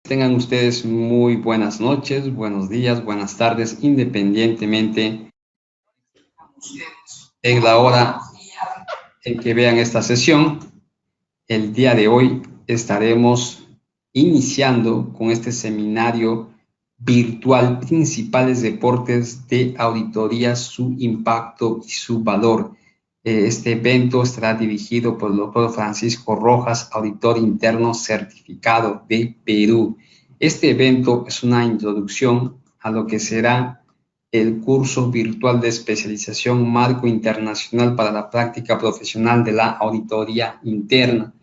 Tengan ustedes muy buenas noches, buenos días, buenas tardes, independientemente en la hora en que vean esta sesión. El día de hoy estaremos iniciando con este seminario virtual Principales Deportes de Auditoría, su impacto y su valor. Este evento estará dirigido por el doctor Francisco Rojas, auditor interno certificado de Perú. Este evento es una introducción a lo que será el curso virtual de especialización Marco Internacional para la Práctica Profesional de la Auditoría Interna.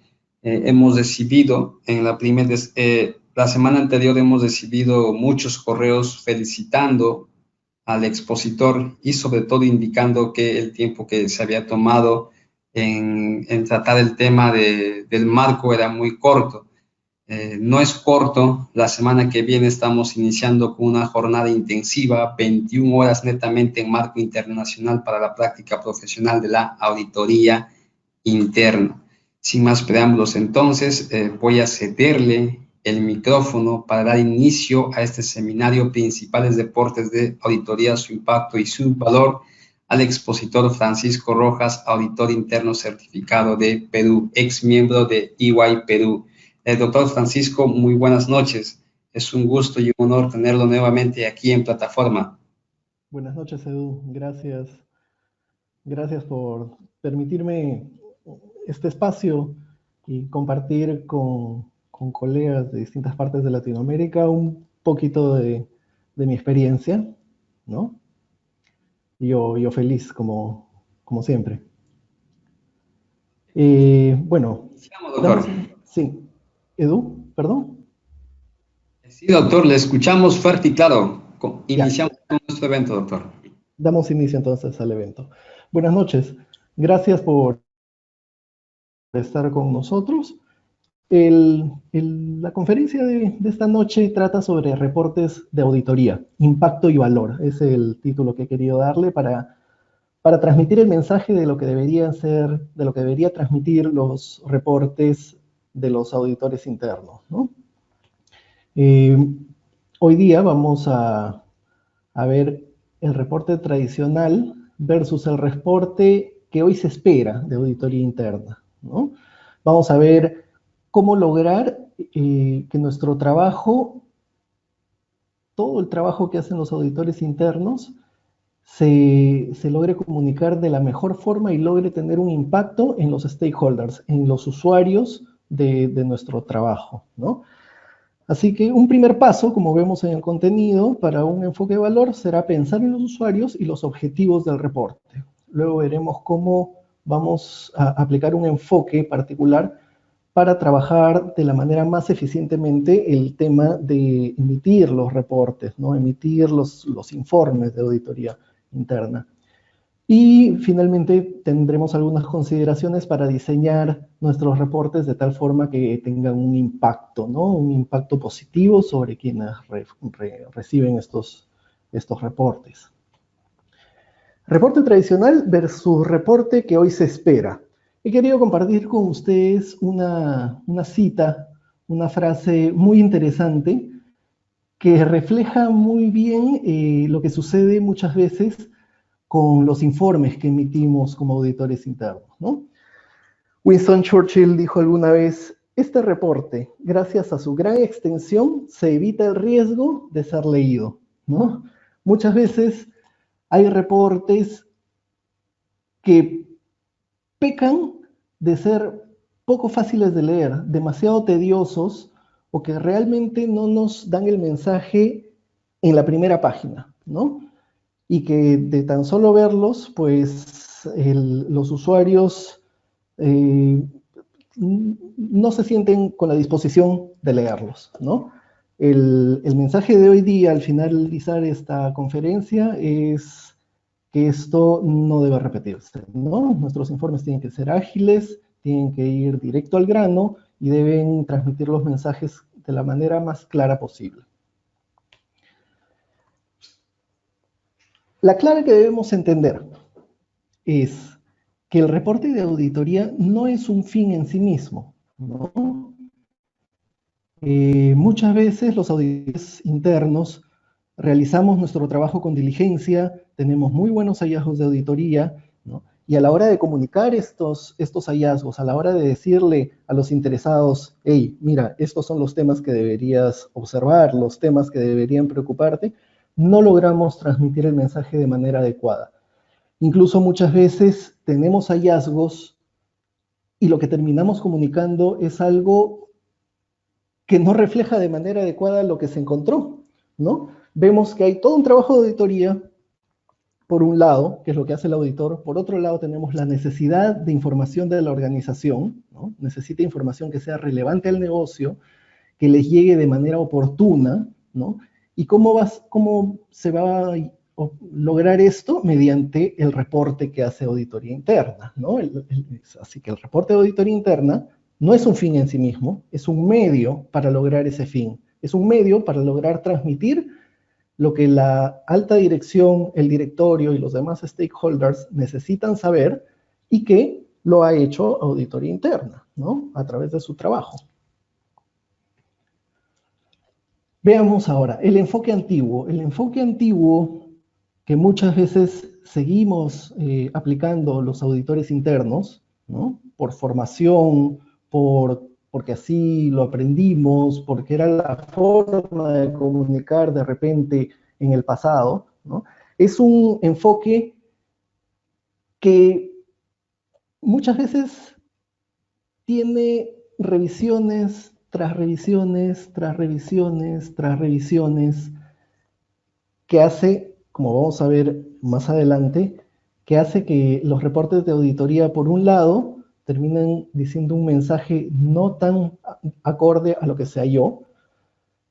Hemos recibido la semana anterior hemos recibido muchos correos felicitando al expositor y sobre todo indicando que el tiempo que se había tomado en tratar el tema del marco era muy corto. No es corto, la semana que viene estamos iniciando con una jornada intensiva, 21 horas netamente en marco internacional para la práctica profesional de la auditoría interna. Sin más preámbulos, entonces, voy a cederle el micrófono para dar inicio a este seminario Principales Deportes de Auditoría, su impacto y su valor al expositor Francisco Rojas, auditor interno certificado de Perú, ex miembro de EY Perú. Doctor Francisco, muy buenas noches. Es un gusto y un honor tenerlo nuevamente aquí en plataforma. Buenas noches, Edu. Gracias por permitirme este espacio y compartir con colegas de distintas partes de Latinoamérica un poquito de mi experiencia, ¿no? Y yo feliz, como siempre. Bueno, Iniciamos, doctor. Sí, Edu, perdón. Sí, doctor, le escuchamos fuerte y claro. Ya, Iniciamos con nuestro evento, doctor. damos inicio entonces al evento. Buenas noches. Gracias por estar con nosotros. La conferencia de esta noche trata sobre reportes de auditoría, impacto y valor. Es el título que he querido darle para transmitir el mensaje de lo que debería ser, de lo que debería transmitir los reportes de los auditores internos, ¿no? Hoy día vamos a ver el reporte tradicional versus el reporte que hoy se espera de auditoría interna, ¿no? Vamos a ver cómo lograr que nuestro trabajo, todo el trabajo que hacen los auditores internos, se logre comunicar de la mejor forma y logre tener un impacto en los stakeholders, en los usuarios de nuestro trabajo, ¿no? Así que un primer paso, como vemos en el contenido, para un enfoque de valor será pensar en los usuarios y los objetivos del reporte. Luego veremos cómo vamos a aplicar un enfoque particular para trabajar de la manera más eficientemente el tema de emitir los reportes, ¿no? Emitir los informes de auditoría interna. Y finalmente tendremos algunas consideraciones para diseñar nuestros reportes de tal forma que tengan un impacto, ¿no? Un impacto positivo sobre quienes reciben estos reportes. Reporte tradicional versus reporte que hoy se espera. He querido compartir con ustedes una cita, una frase muy interesante que refleja muy bien lo que sucede muchas veces con los informes que emitimos como auditores internos, ¿no? Winston Churchill dijo alguna vez, este reporte, gracias a su gran extensión, se evita el riesgo de ser leído, ¿no? Muchas veces hay reportes que pecan de ser poco fáciles de leer, demasiado tediosos, o que realmente no nos dan el mensaje en la primera página, ¿no? Y que de tan solo verlos, pues los usuarios no se sienten con la disposición de leerlos, ¿no? El mensaje de hoy día al finalizar esta conferencia es que esto no debe repetirse, ¿no? Nuestros informes tienen que ser ágiles, tienen que ir directo al grano y deben transmitir los mensajes de la manera más clara posible. La clave que debemos entender es que el reporte de auditoría no es un fin en sí mismo, ¿no? Muchas veces los auditores internos realizamos nuestro trabajo con diligencia, tenemos muy buenos hallazgos de auditoría, ¿no? Y a la hora de comunicar estos hallazgos, a la hora de decirle a los interesados, hey, mira, estos son los temas que deberías observar, los temas que deberían preocuparte, no logramos transmitir el mensaje de manera adecuada. Incluso muchas veces tenemos hallazgos y lo que terminamos comunicando es algo que no refleja de manera adecuada lo que se encontró, ¿no? Vemos que hay todo un trabajo de auditoría, por un lado, que es lo que hace el auditor. Por otro lado, tenemos la necesidad de información de la organización, ¿no? Necesita información que sea relevante al negocio, que les llegue de manera oportuna, ¿no? ¿Y cómo se va a lograr esto? Mediante el reporte que hace auditoría interna, ¿no? Así que el reporte de auditoría interna no es un fin en sí mismo, es un medio para lograr ese fin. Es un medio para lograr transmitir lo que la alta dirección, el directorio y los demás stakeholders necesitan saber y que lo ha hecho auditoría interna, ¿no? A través de su trabajo. Veamos ahora, el enfoque antiguo. El enfoque antiguo que muchas veces seguimos aplicando los auditores internos, ¿no? Por formación, porque así lo aprendimos, porque era la forma de comunicar de repente en el pasado, ¿no? Es un enfoque que muchas veces tiene revisiones tras revisiones, tras revisiones, tras revisiones, que hace, como vamos a ver más adelante, que hace que los reportes de auditoría, por un lado, terminen diciendo un mensaje no tan acorde a lo que se halló,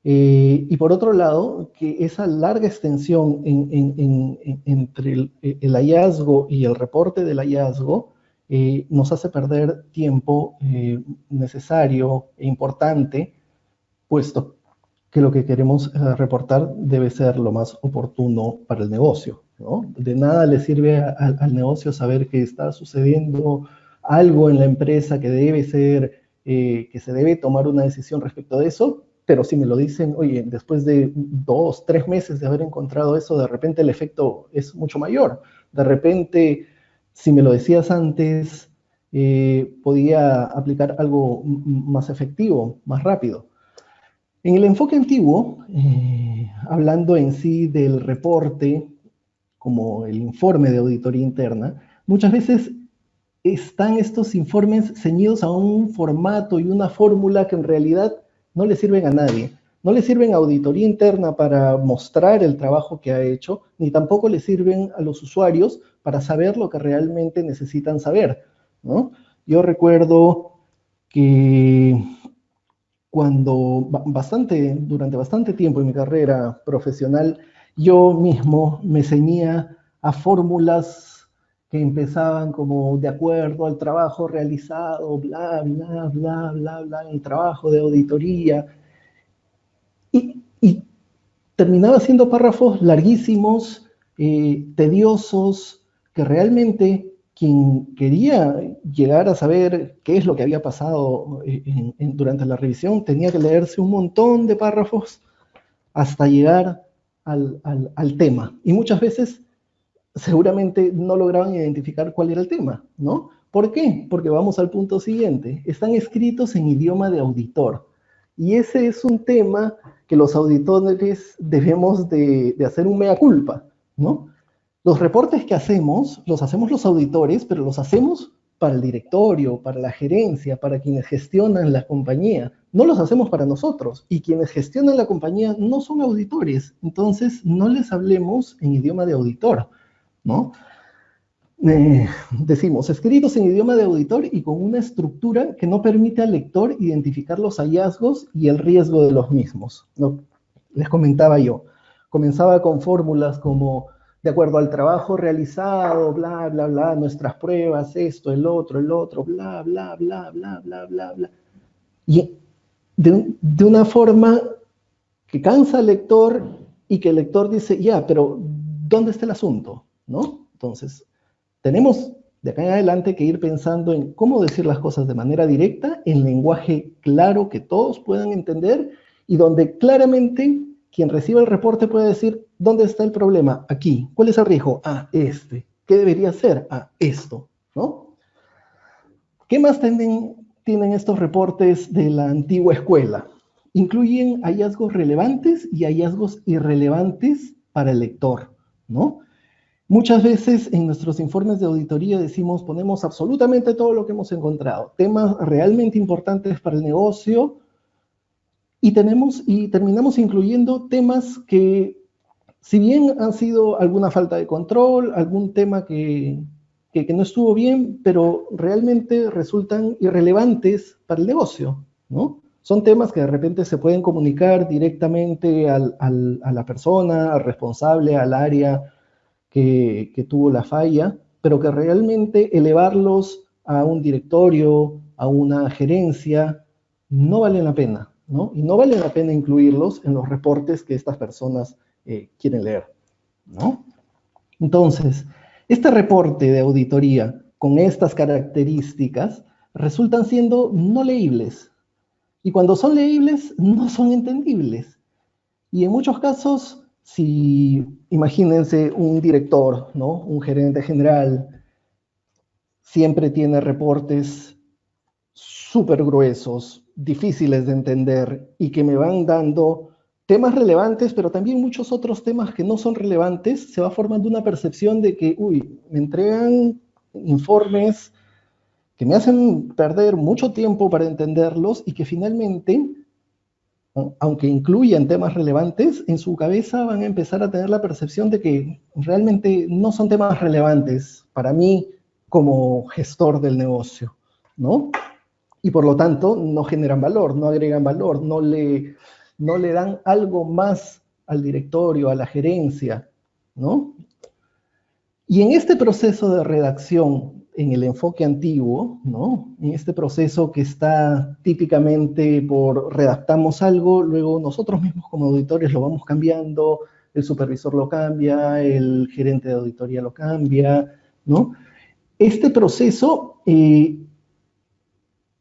y por otro lado, que esa larga extensión entre el hallazgo y el reporte del hallazgo nos hace perder tiempo necesario e importante, puesto que lo que queremos reportar debe ser lo más oportuno para el negocio, ¿no? De nada le sirve al negocio saber que está sucediendo algo en la empresa que debe ser, que se debe tomar una decisión respecto de eso, pero si me lo dicen, oye, después de 2, 3 meses de haber encontrado eso, de repente el efecto es mucho mayor. De repente, si me lo decías antes, podía aplicar algo más efectivo, más rápido. En el enfoque antiguo, hablando en sí del reporte, como el informe de auditoría interna, muchas veces están estos informes ceñidos a un formato y una fórmula que en realidad no le sirven a nadie. No le sirven a auditoría interna para mostrar el trabajo que ha hecho, ni tampoco le sirven a los usuarios para saber lo que realmente necesitan saber, ¿no? Yo recuerdo que durante bastante tiempo en mi carrera profesional, yo mismo me ceñía a fórmulas que empezaban como de acuerdo al trabajo realizado, bla, bla, bla, bla, bla, el trabajo de auditoría, y terminaba siendo párrafos larguísimos, tediosos, que realmente quien quería llegar a saber qué es lo que había pasado durante la revisión tenía que leerse un montón de párrafos hasta llegar al tema. Y muchas veces seguramente no lograban identificar cuál era el tema, ¿no? ¿Por qué? Porque vamos al punto siguiente. Están escritos en idioma de auditor. Y ese es un tema que los auditores debemos de hacer un mea culpa, ¿no? Los reportes que hacemos, los hacemos los auditores, pero los hacemos para el directorio, para la gerencia, para quienes gestionan la compañía. No los hacemos para nosotros. Y quienes gestionan la compañía no son auditores. Entonces, no les hablemos en idioma de auditor, ¿no? Decimos, escritos en idioma de auditor y con una estructura que no permite al lector identificar los hallazgos y el riesgo de los mismos, ¿no? Les comentaba yo, comenzaba con fórmulas como, de acuerdo al trabajo realizado, bla, bla, bla, nuestras pruebas, esto, el otro, bla, bla, bla, bla, bla, bla, bla. Y de una forma que cansa al lector y que el lector dice, ya, pero ¿dónde está el asunto? ¿No? Entonces, tenemos De acá en adelante hay que ir pensando en cómo decir las cosas de manera directa, en lenguaje claro que todos puedan entender y donde claramente quien reciba el reporte puede decir, ¿dónde está el problema? Aquí. ¿Cuál es el riesgo? Ah, este. ¿Qué debería hacer? Ah, esto, ¿no? ¿Qué más tienen estos reportes de la antigua escuela? Incluyen hallazgos relevantes y hallazgos irrelevantes para el lector, ¿no? Muchas veces en nuestros informes de auditoría decimos, ponemos absolutamente todo lo que hemos encontrado, temas realmente importantes para el negocio, y terminamos incluyendo temas que, si bien han sido alguna falta de control, algún tema que no estuvo bien, pero realmente resultan irrelevantes para el negocio, ¿no? Son temas que de repente se pueden comunicar directamente a la persona, al responsable, al área que tuvo la falla, pero que realmente elevarlos a un directorio, a una gerencia, no valen la pena, ¿no? Y no vale la pena incluirlos en los reportes que estas personas quieren leer, ¿no? Entonces, este reporte de auditoría con estas características resultan siendo no leíbles. Y cuando son leíbles, no son entendibles. Y en muchos casos, si imagínense un director, ¿no? Un gerente general, siempre tiene reportes súper gruesos, difíciles de entender y que me van dando temas relevantes, pero también muchos otros temas que no son relevantes, se va formando una percepción de que, uy, me entregan informes que me hacen perder mucho tiempo para entenderlos y que finalmente, aunque incluyan temas relevantes, en su cabeza van a empezar a tener la percepción de que realmente no son temas relevantes para mí como gestor del negocio, ¿no? Y por lo tanto no generan valor, no agregan valor, no le dan algo más al directorio, a la gerencia, ¿no? Y en este proceso de redacción, en el enfoque antiguo, ¿no? En este proceso que está típicamente por redactamos algo, luego nosotros mismos como auditores lo vamos cambiando, el supervisor lo cambia, el gerente de auditoría lo cambia, ¿no? Este proceso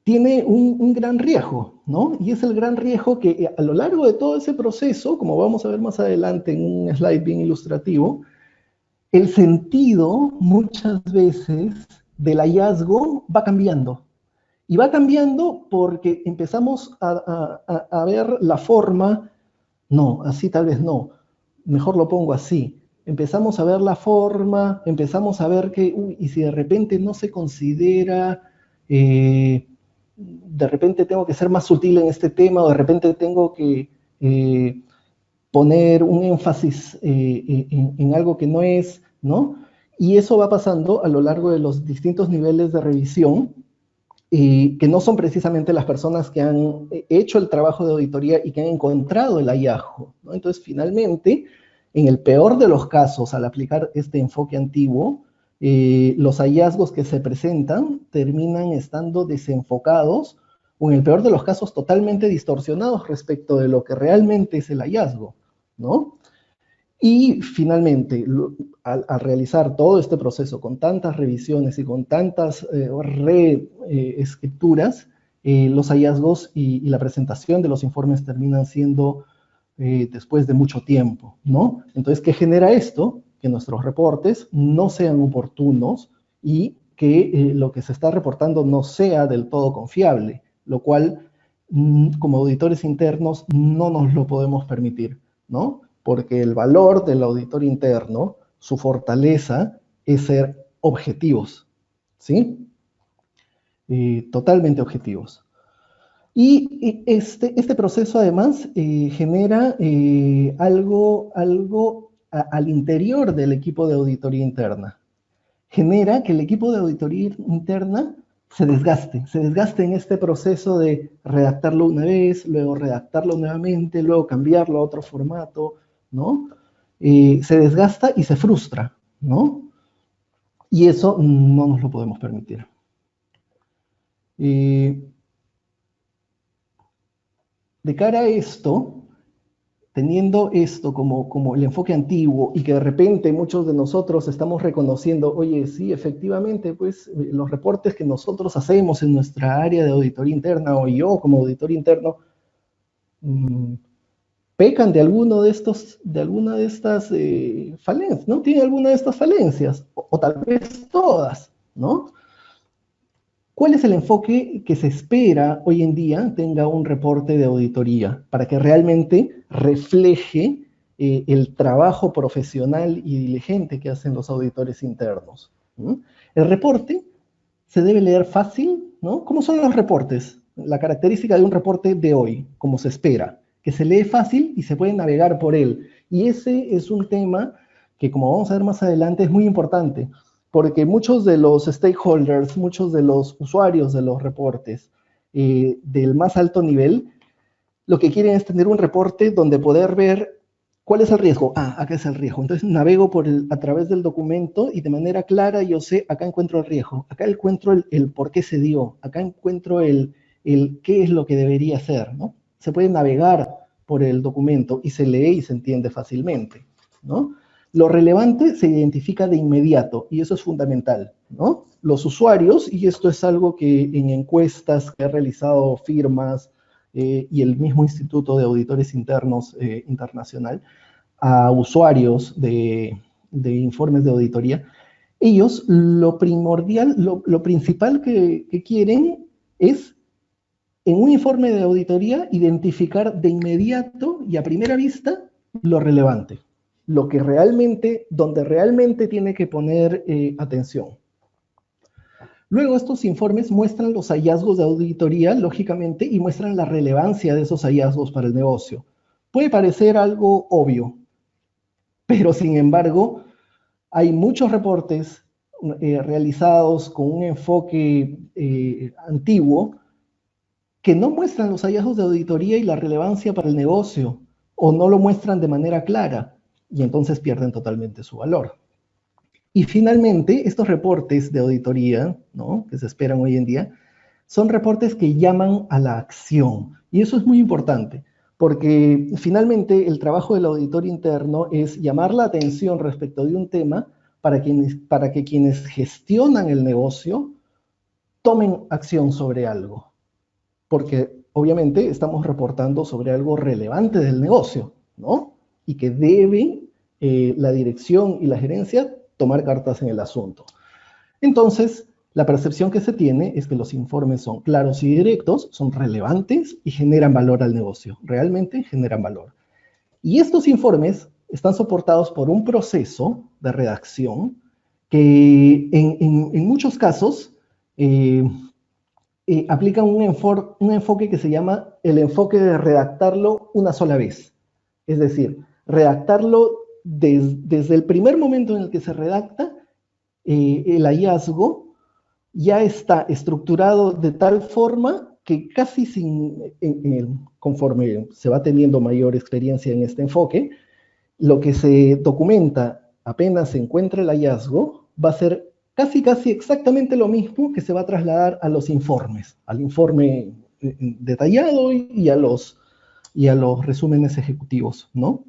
tiene un gran riesgo, ¿no? Y es el gran riesgo que a lo largo de todo ese proceso, como vamos a ver más adelante en un slide bien ilustrativo, el sentido muchas veces del hallazgo va cambiando. Y va cambiando porque empezamos a ver la forma, no, así tal vez no, mejor lo pongo así. Empezamos a ver la forma, empezamos a ver que, uy, y si de repente no se considera, de repente tengo que ser más sutil en este tema, o de repente tengo que poner un énfasis en algo que no es, ¿no? Y eso va pasando a lo largo de los distintos niveles de revisión, que no son precisamente las personas que han hecho el trabajo de auditoría y que han encontrado el hallazgo, ¿no? Entonces, finalmente, en el peor de los casos, al aplicar este enfoque antiguo, los hallazgos que se presentan terminan estando desenfocados o en el peor de los casos totalmente distorsionados respecto de lo que realmente es el hallazgo, ¿no? Y finalmente, al realizar todo este proceso con tantas revisiones y con tantas reescrituras, los hallazgos y la presentación de los informes terminan siendo después de mucho tiempo, ¿no? Entonces, ¿qué genera esto? Que nuestros reportes no sean oportunos y que lo que se está reportando no sea del todo confiable, lo cual, como auditores internos, no nos lo podemos permitir, ¿no? Porque el valor del auditor interno, su fortaleza, es ser objetivos, ¿sí? Totalmente objetivos. Y este proceso además genera algo al interior del equipo de auditoría interna. Genera que el equipo de auditoría interna se desgaste en este proceso de redactarlo una vez, luego redactarlo nuevamente, luego cambiarlo a otro formato, ¿no? Se desgasta y se frustra, ¿no? Y eso no nos lo podemos permitir. De cara a esto, teniendo esto como el enfoque antiguo y que de repente muchos de nosotros estamos reconociendo, oye, sí, efectivamente, pues los reportes que nosotros hacemos en nuestra área de auditoría interna o yo como auditor interno, pecan de alguna de estas falencias, ¿no? Tiene alguna de estas falencias, o tal vez todas, ¿no? ¿Cuál es el enfoque que se espera hoy en día tenga un reporte de auditoría para que realmente refleje el trabajo profesional y diligente que hacen los auditores internos? ¿Mm? El reporte se debe leer fácil, ¿no? ¿Cómo son los reportes? La característica de un reporte de hoy, como se espera, que se lee fácil y se puede navegar por él. Y ese es un tema que, como vamos a ver más adelante, es muy importante, porque muchos de los stakeholders, muchos de los usuarios de los reportes del más alto nivel, lo que quieren es tener un reporte donde poder ver cuál es el riesgo. Ah, acá es el riesgo. Entonces navego a través del documento y de manera clara yo sé, acá encuentro el riesgo, acá encuentro el por qué se dio, acá encuentro el qué es lo que debería hacer, ¿no? Se puede navegar por el documento y se lee y se entiende fácilmente, ¿no? Lo relevante se identifica de inmediato y eso es fundamental, ¿no? Los usuarios, y esto es algo que en encuestas que ha realizado firmas y el mismo Instituto de Auditores Internos Internacional, a usuarios de informes de auditoría, ellos lo primordial, lo principal que quieren es en un informe de auditoría identificar de inmediato y a primera vista lo relevante, lo que realmente, donde realmente tiene que poner atención. Luego estos informes muestran los hallazgos de auditoría, lógicamente, y muestran la relevancia de esos hallazgos para el negocio. Puede parecer algo obvio, pero sin embargo, hay muchos reportes realizados con un enfoque antiguo que no muestran los hallazgos de auditoría y la relevancia para el negocio, o no lo muestran de manera clara, y entonces pierden totalmente su valor. Y finalmente, estos reportes de auditoría, ¿no?, que se esperan hoy en día, son reportes que llaman a la acción. Y eso es muy importante, porque finalmente el trabajo del auditor interno es llamar la atención respecto de un tema para que quienes gestionan el negocio tomen acción sobre algo. Porque obviamente estamos reportando sobre algo relevante del negocio, ¿no? Y que debe la dirección y la gerencia tomar cartas en el asunto. Entonces, la percepción que se tiene es que los informes son claros y directos, son relevantes y generan valor al negocio. Realmente generan valor. Y estos informes están soportados por un proceso de redacción que en muchos casos aplican un enfoque que se llama el enfoque de redactarlo una sola vez. Es decir, redactarlo desde el primer momento en el que se redacta, el hallazgo ya está estructurado de tal forma que casi conforme se va teniendo mayor experiencia en este enfoque, lo que se documenta apenas se encuentra el hallazgo va a ser casi exactamente lo mismo que se va a trasladar a los informes, al informe detallado y a los resúmenes ejecutivos, ¿no?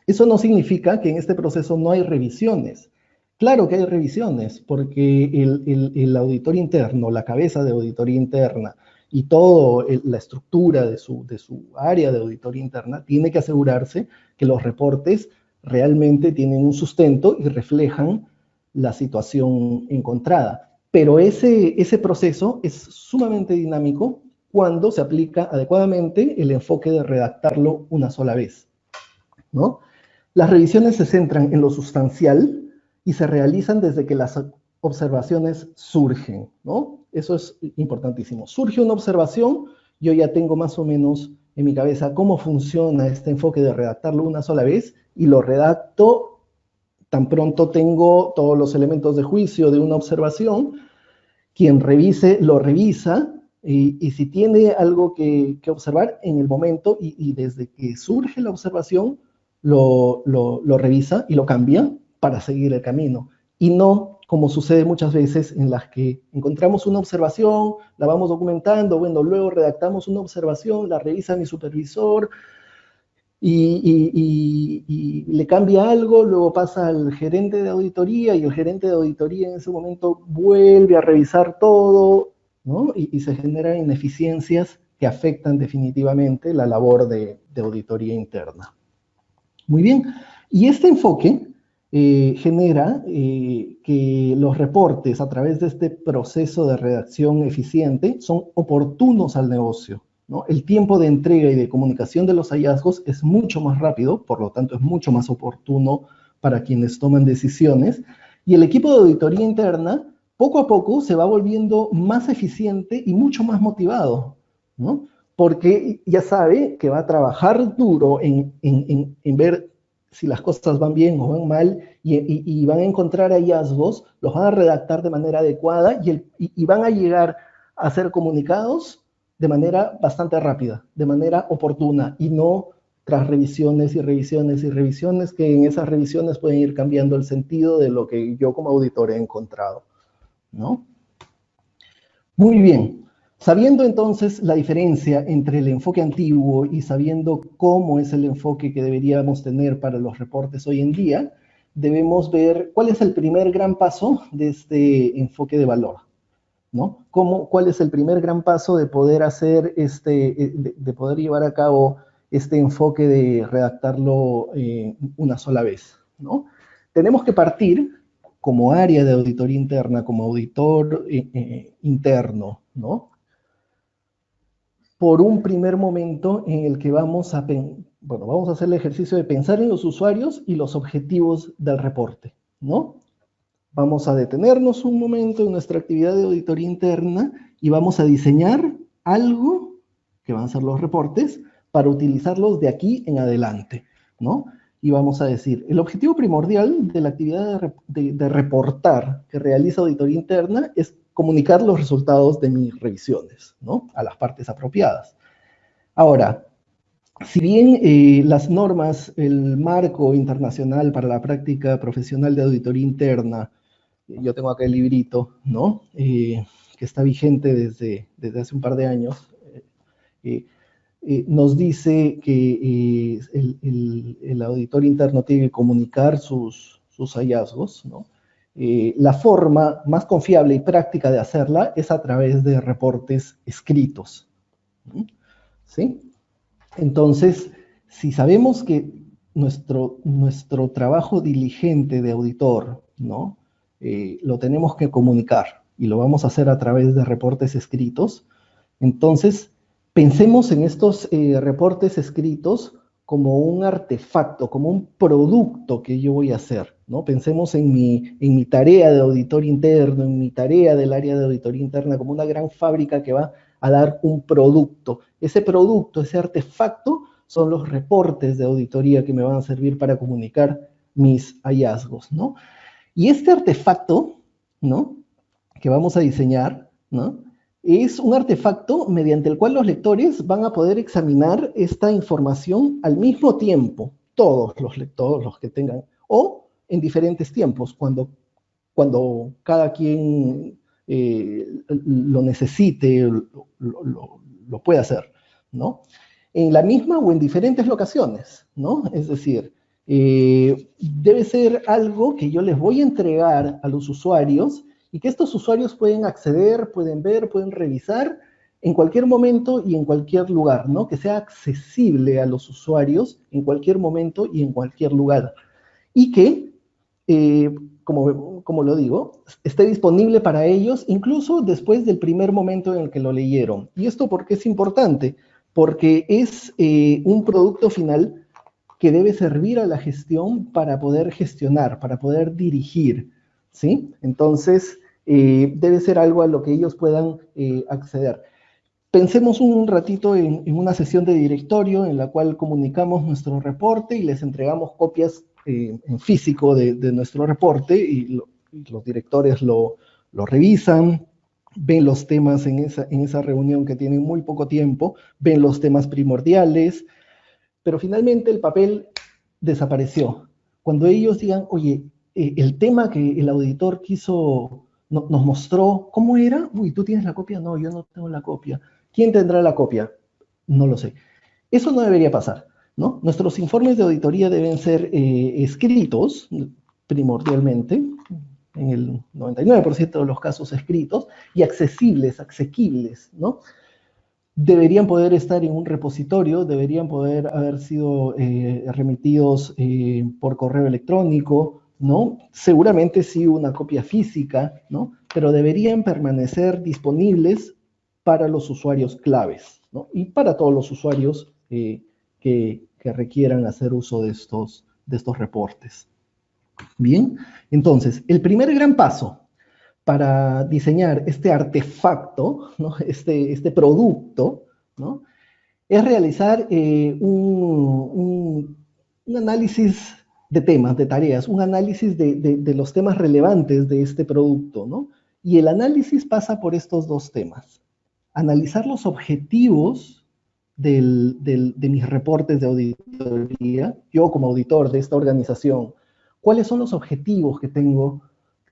Eso no significa que en este proceso no hay revisiones. Claro que hay revisiones, porque el auditor interno, la cabeza de auditoría interna y toda la estructura de su área de auditoría interna tiene que asegurarse que los reportes realmente tienen un sustento y reflejan la situación encontrada. Pero ese proceso es sumamente dinámico cuando se aplica adecuadamente el enfoque de redactarlo una sola vez, ¿no? Las revisiones se centran en lo sustancial y se realizan desde que las observaciones surgen, ¿no? Eso es importantísimo. Surge una observación, yo ya tengo más o menos en mi cabeza cómo funciona este enfoque de redactarlo una sola vez y lo redacto tan pronto tengo todos los elementos de juicio de una observación. Quien revise, lo revisa y si tiene algo que observar en el momento y desde que surge la observación, lo revisa y lo cambia para seguir el camino. Y no como sucede muchas veces en las que encontramos una observación, la vamos documentando, bueno, luego redactamos una observación, la revisa mi supervisor, y le cambia algo, luego pasa al gerente de auditoría y el gerente de auditoría en ese momento vuelve a revisar todo, ¿no? Y se generan ineficiencias que afectan definitivamente la labor de auditoría interna. Muy bien, y este enfoque genera que los reportes a través de este proceso de redacción eficiente son oportunos al negocio, ¿no? El tiempo de entrega y de comunicación de los hallazgos es mucho más rápido, por lo tanto es mucho más oportuno para quienes toman decisiones, y el equipo de auditoría interna poco a poco se va volviendo más eficiente y mucho más motivado, ¿no? Porque ya sabe que va a trabajar duro en ver si las cosas van bien o van mal y van a encontrar hallazgos, los van a redactar de manera adecuada y van a llegar a ser comunicados de manera bastante rápida, de manera oportuna y no tras revisiones y revisiones y revisiones, que en esas revisiones pueden ir cambiando el sentido de lo que yo como auditor he encontrado, ¿no? Muy bien. Sabiendo entonces la diferencia entre el enfoque antiguo y sabiendo cómo es el enfoque que deberíamos tener para los reportes hoy en día, debemos ver cuál es el primer gran paso de este enfoque de valor, ¿no? ¿Cuál es el primer gran paso de poder hacer de poder llevar a cabo este enfoque de redactarlo una sola vez, ¿no? Tenemos que partir como área de auditoría interna, como auditor interno, ¿no? Por un primer momento en el que vamos a hacer el ejercicio de pensar en los usuarios y los objetivos del reporte, ¿no? Vamos a detenernos un momento en nuestra actividad de auditoría interna y vamos a diseñar algo, que van a ser los reportes, para utilizarlos de aquí en adelante, ¿no? Y vamos a decir, el objetivo primordial de la actividad de reportar que realiza auditoría interna es comunicar los resultados de mis revisiones, ¿no? A las partes apropiadas. Ahora, si bien las normas, el marco internacional para la práctica profesional de auditoría interna, yo tengo acá el librito, ¿no? Que está vigente desde hace un par de años, nos dice que el auditor interno tiene que comunicar sus hallazgos, ¿no? La forma más confiable y práctica de hacerla es a través de reportes escritos, ¿sí? Entonces, si sabemos que nuestro trabajo diligente de auditor, ¿no? Lo tenemos que comunicar y lo vamos a hacer a través de reportes escritos, entonces pensemos en estos reportes escritos como un artefacto, como un producto que yo voy a hacer, ¿no? Pensemos en mi tarea de auditor interno, en mi tarea del área de auditoría interna, como una gran fábrica que va a dar un producto. Ese producto, ese artefacto, son los reportes de auditoría que me van a servir para comunicar mis hallazgos, ¿no? Y este artefacto, ¿no? Que vamos a diseñar, ¿no? Es un artefacto mediante el cual los lectores van a poder examinar esta información al mismo tiempo, todos los lectores, los que tengan, o en diferentes tiempos, cuando cada quien lo necesite, lo puede hacer, ¿no? En la misma o en diferentes locaciones, ¿no? Es decir, debe ser algo que yo les voy a entregar a los usuarios y que estos usuarios pueden acceder, pueden ver, pueden revisar en cualquier momento y en cualquier lugar, ¿no? Que sea accesible a los usuarios en cualquier momento y en cualquier lugar. Y que, como lo digo, esté disponible para ellos incluso después del primer momento en el que lo leyeron. ¿Y esto por qué es importante? Porque es un producto final que debe servir a la gestión para poder gestionar, para poder dirigir, ¿sí? Entonces, debe ser algo a lo que ellos puedan acceder. Pensemos un ratito en una sesión de directorio en la cual comunicamos nuestro reporte y les entregamos copias en físico de nuestro reporte y los directores lo revisan, ven los temas en esa reunión que tienen muy poco tiempo, ven los temas primordiales, pero finalmente el papel desapareció. Cuando ellos digan, oye, el tema que el auditor nos mostró, ¿cómo era? Uy, ¿tú tienes la copia? No, yo no tengo la copia. ¿Quién tendrá la copia? No lo sé. Eso no debería pasar. ¿no? Nuestros informes de auditoría deben ser escritos, primordialmente, en el 99% de los casos escritos, y accesibles, asequibles, ¿no? Deberían poder estar en un repositorio, deberían poder haber sido remitidos por correo electrónico, ¿no? Seguramente sí una copia física, ¿no? Pero deberían permanecer disponibles para los usuarios claves, ¿no? Y para todos los usuarios que requieran hacer uso de estos reportes. Bien, entonces, el primer gran paso para diseñar este artefacto, ¿no? este producto, ¿no? Es realizar un análisis de temas, de tareas, un análisis de los temas relevantes de este producto, ¿no? Y el análisis pasa por estos dos temas. Analizar los objetivos de mis reportes de auditoría, yo como auditor de esta organización, ¿cuáles son los objetivos que tengo,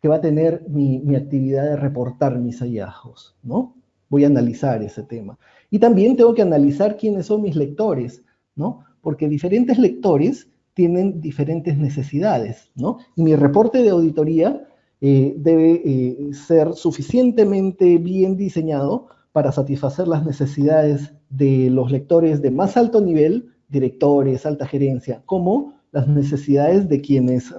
que va a tener mi actividad de reportar mis hallazgos, ¿no? Voy a analizar ese tema. Y también tengo que analizar quiénes son mis lectores, ¿no? Porque diferentes lectores tienen diferentes necesidades, ¿no? Y mi reporte de auditoría debe ser suficientemente bien diseñado para satisfacer las necesidades de los lectores de más alto nivel, directores, alta gerencia, como las necesidades de quienes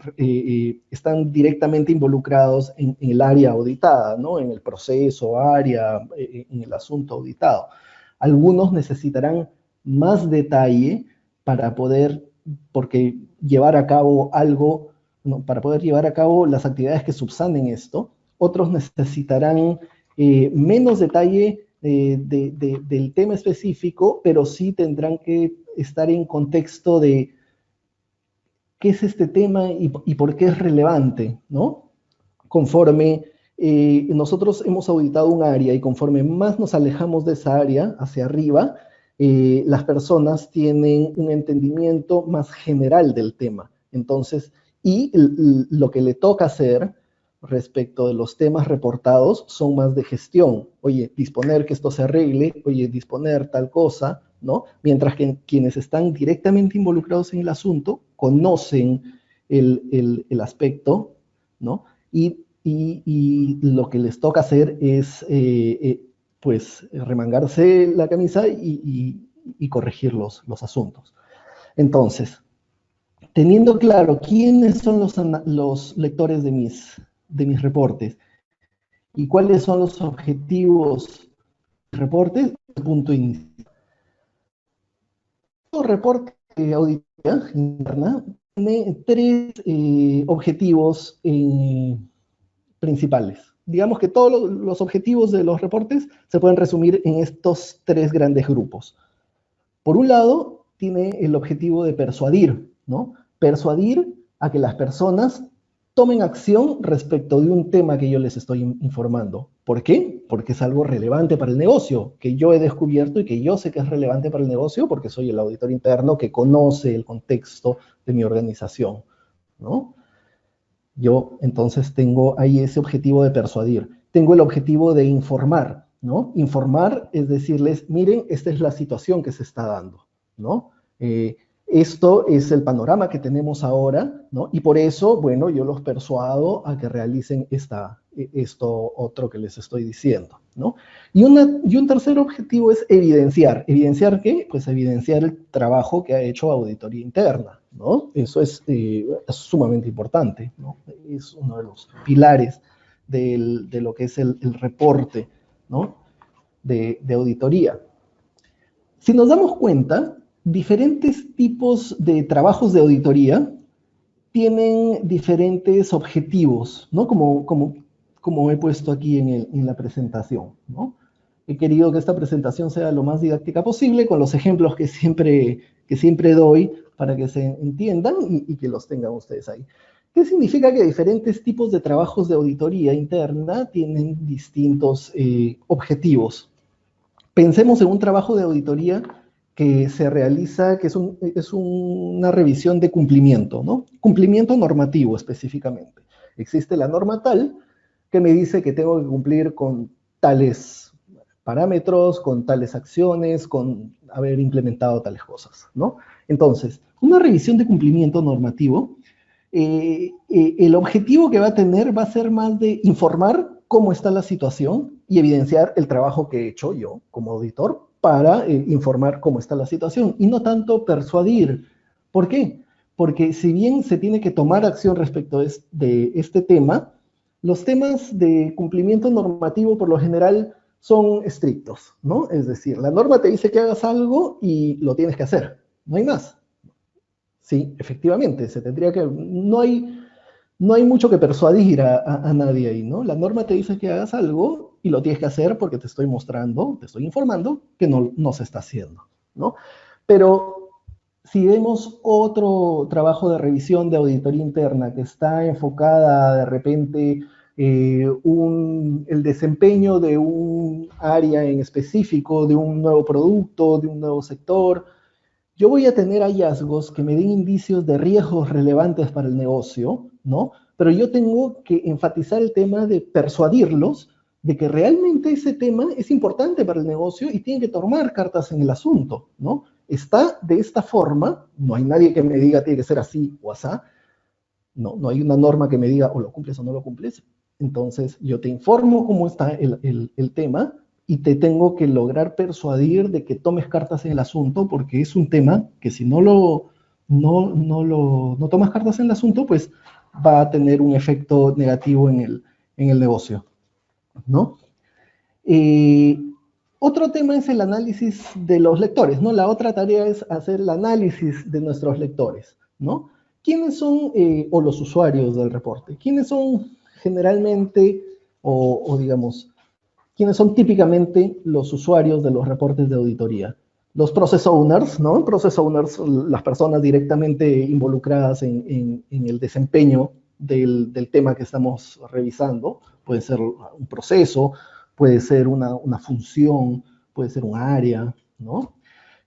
están directamente involucrados en el área auditada, ¿no? En el proceso, área, en el asunto auditado. Algunos necesitarán más detalle para poder, porque llevar a cabo algo, ¿no? Para poder llevar a cabo las actividades que subsanen esto. Otros necesitarán menos detalle del tema específico, pero sí tendrán que estar en contexto de qué es este tema y por qué es relevante, ¿no? Conforme nosotros hemos auditado un área y conforme más nos alejamos de esa área, hacia arriba, las personas tienen un entendimiento más general del tema. Entonces, y lo que le toca hacer respecto de los temas reportados son más de gestión. Oye, disponer que esto se arregle, oye, disponer tal cosa, ¿no? Mientras que quienes están directamente involucrados en el asunto conocen el aspecto, ¿no? Y lo que les toca hacer es, pues, remangarse la camisa y corregir los asuntos. Entonces, teniendo claro quiénes son los lectores de mis reportes y cuáles son los objetivos de reportes, punto inicial. Todo reporte de auditoría interna tiene tres objetivos principales. Digamos que todos los objetivos de los reportes se pueden resumir en estos tres grandes grupos. Por un lado, tiene el objetivo de persuadir, ¿no? Persuadir a que las personas tomen acción respecto de un tema que yo les estoy informando. ¿Por qué? Porque es algo relevante para el negocio, que yo he descubierto y que yo sé que es relevante para el negocio porque soy el auditor interno que conoce el contexto de mi organización, ¿no? Yo entonces tengo ahí ese objetivo de persuadir. Tengo el objetivo de informar, ¿no? Informar es decirles, miren, esta es la situación que se está dando, ¿no? Esto es el panorama que tenemos ahora, ¿no? Y por eso, bueno, yo los persuado a que realicen esto otro que les estoy diciendo, ¿no? Y un tercer objetivo es evidenciar. ¿Evidenciar qué? Pues evidenciar el trabajo que ha hecho auditoría interna, ¿no? Eso es sumamente importante, ¿no? Es uno de los pilares de lo que es el reporte, ¿no? de auditoría. Si nos damos cuenta, diferentes tipos de trabajos de auditoría tienen diferentes objetivos, ¿no? Como he puesto aquí en la presentación, ¿no? He querido que esta presentación sea lo más didáctica posible, con los ejemplos que siempre doy para que se entiendan y que los tengan ustedes ahí. ¿Qué significa que diferentes tipos de trabajos de auditoría interna tienen distintos objetivos? Pensemos en un trabajo de auditoría que se realiza, que es una revisión de cumplimiento, ¿no? Cumplimiento normativo específicamente. Existe la norma tal que me dice que tengo que cumplir con tales parámetros, con tales acciones, con haber implementado tales cosas, ¿no? Entonces, una revisión de cumplimiento normativo, el objetivo que va a tener va a ser más de informar cómo está la situación y evidenciar el trabajo que he hecho yo como auditor para informar cómo está la situación y no tanto persuadir. ¿Por qué? Porque si bien se tiene que tomar acción respecto de este tema, los temas de cumplimiento normativo por lo general son estrictos, ¿no? Es decir, la norma te dice que hagas algo y lo tienes que hacer, no hay más. Sí, efectivamente, se tendría que, no hay mucho que persuadir a nadie ahí, ¿no? La norma te dice que hagas algo y lo tienes que hacer porque te estoy mostrando, te estoy informando que no se está haciendo, ¿no? Pero si vemos otro trabajo de revisión de auditoría interna que está enfocada de repente el desempeño de un área en específico, de un nuevo producto, de un nuevo sector, yo voy a tener hallazgos que me den indicios de riesgos relevantes para el negocio, ¿no? Pero yo tengo que enfatizar el tema de persuadirlos de que realmente ese tema es importante para el negocio y tienen que tomar cartas en el asunto, ¿no? Está de esta forma, no hay nadie que me diga tiene que ser así o asá, no hay una norma que me diga o lo cumples o no lo cumples. Entonces yo te informo cómo está el tema y te tengo que lograr persuadir de que tomes cartas en el asunto porque es un tema que si no tomas cartas en el asunto, pues va a tener un efecto negativo en el negocio, ¿no? Eh, Otro tema es el análisis de los lectores, ¿no? La otra tarea es hacer el análisis de nuestros lectores, ¿no? ¿Quiénes son, o los usuarios del reporte? ¿Quiénes son generalmente, o digamos, quiénes son típicamente los usuarios de los reportes de auditoría? Los process owners, ¿no? Process owners, las personas directamente involucradas en el desempeño del tema que estamos revisando. Puede ser un proceso, puede ser una función, puede ser un área, ¿no?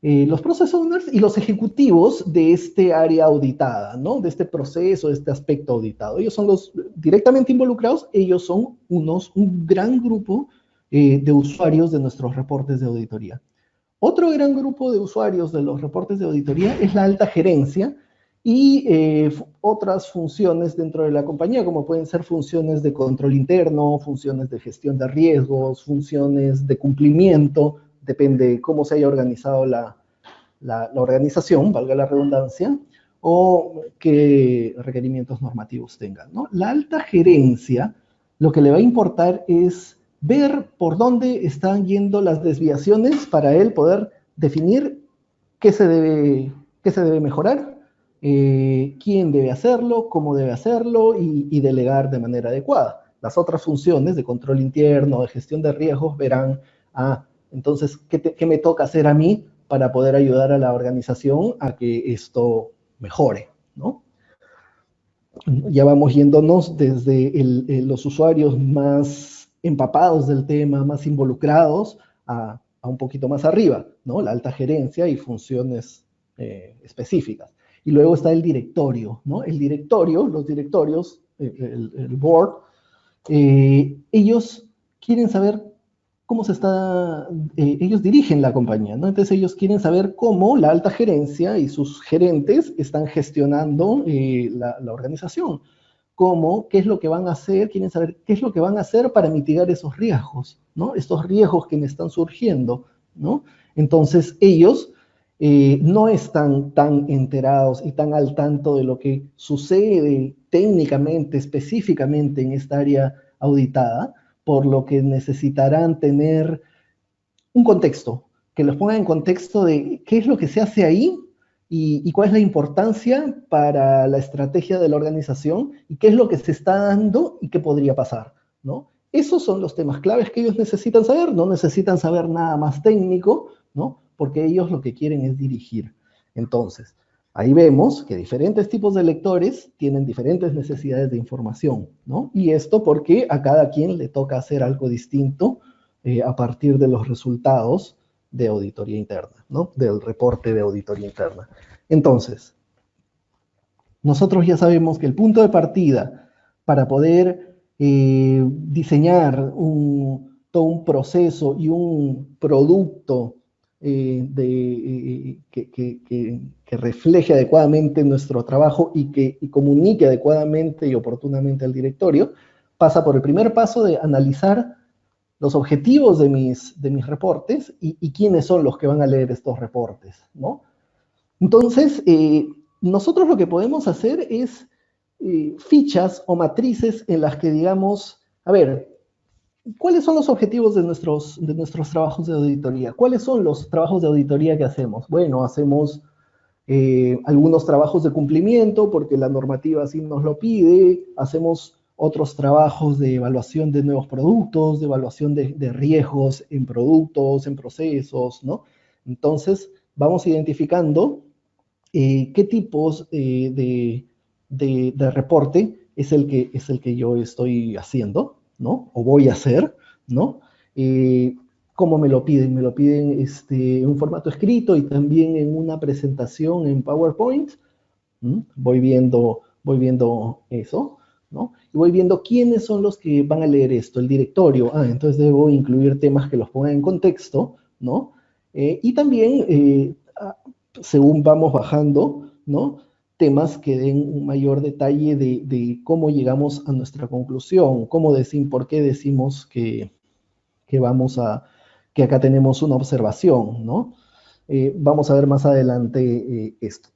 Los process owners y los ejecutivos de este área auditada, ¿no? De este proceso, de este aspecto auditado. Ellos son los directamente involucrados, ellos son un gran grupo de usuarios de nuestros reportes de auditoría. Otro gran grupo de usuarios de los reportes de auditoría es la alta gerencia y otras funciones dentro de la compañía, como pueden ser funciones de control interno, funciones de gestión de riesgos, funciones de cumplimiento, depende cómo se haya organizado la organización, valga la redundancia, o qué requerimientos normativos tengan, ¿no? La alta gerencia, lo que le va a importar es ver por dónde están yendo las desviaciones para él poder definir qué se debe mejorar, quién debe hacerlo, cómo debe hacerlo y delegar de manera adecuada. Las otras funciones de control interno, de gestión de riesgos, verán, entonces, ¿qué me toca hacer a mí para poder ayudar a la organización a que esto mejore, ¿no? Ya vamos yéndonos desde los usuarios más empapados del tema, más involucrados, a un poquito más arriba, ¿no? La alta gerencia y funciones específicas. Y luego está el directorio, ¿no? El directorio, los directorios, el board, ellos quieren saber cómo ellos dirigen la compañía, ¿no? Entonces ellos quieren saber cómo la alta gerencia y sus gerentes están gestionando la organización, qué es lo que van a hacer, quieren saber qué es lo que van a hacer para mitigar esos riesgos, ¿no? Estos riesgos que me están surgiendo, ¿no? Entonces ellos no están tan enterados y tan al tanto de lo que sucede técnicamente, específicamente en esta área auditada, por lo que necesitarán tener un contexto, que los ponga en contexto de qué es lo que se hace ahí y cuál es la importancia para la estrategia de la organización y qué es lo que se está dando y qué podría pasar, ¿no? Esos son los temas claves que ellos necesitan saber, no necesitan saber nada más técnico, ¿no? Porque ellos lo que quieren es dirigir. Entonces, ahí vemos que diferentes tipos de lectores tienen diferentes necesidades de información, ¿no? Y esto porque a cada quien le toca hacer algo distinto a partir de los resultados de auditoría interna, ¿no? Del reporte de auditoría interna. Entonces, nosotros ya sabemos que el punto de partida para poder diseñar todo un proceso y un producto que refleje adecuadamente nuestro trabajo y comunique adecuadamente y oportunamente al directorio, pasa por el primer paso de analizar los objetivos de mis reportes y quiénes son los que van a leer estos reportes, ¿no? Entonces, nosotros lo que podemos hacer es fichas o matrices en las que digamos, a ver, ¿cuáles son los objetivos de nuestros trabajos de auditoría? ¿Cuáles son los trabajos de auditoría que hacemos? Bueno, hacemos algunos trabajos de cumplimiento porque la normativa así nos lo pide, hacemos otros trabajos de evaluación de nuevos productos, de evaluación de riesgos en productos, en procesos, ¿no? Entonces, vamos identificando qué tipos de reporte es el que yo estoy haciendo, ¿no? O voy a hacer, ¿no? ¿Cómo me lo piden? Me lo piden en un formato escrito y también en una presentación en PowerPoint. Voy viendo eso, ¿no? Y voy viendo quiénes son los que van a leer esto, el directorio. Entonces debo incluir temas que los pongan en contexto, ¿no? Y también, según vamos bajando, ¿no? Temas que den un mayor detalle de cómo llegamos a nuestra conclusión, por qué decimos que que acá tenemos una observación, ¿no? Vamos a ver más adelante esto.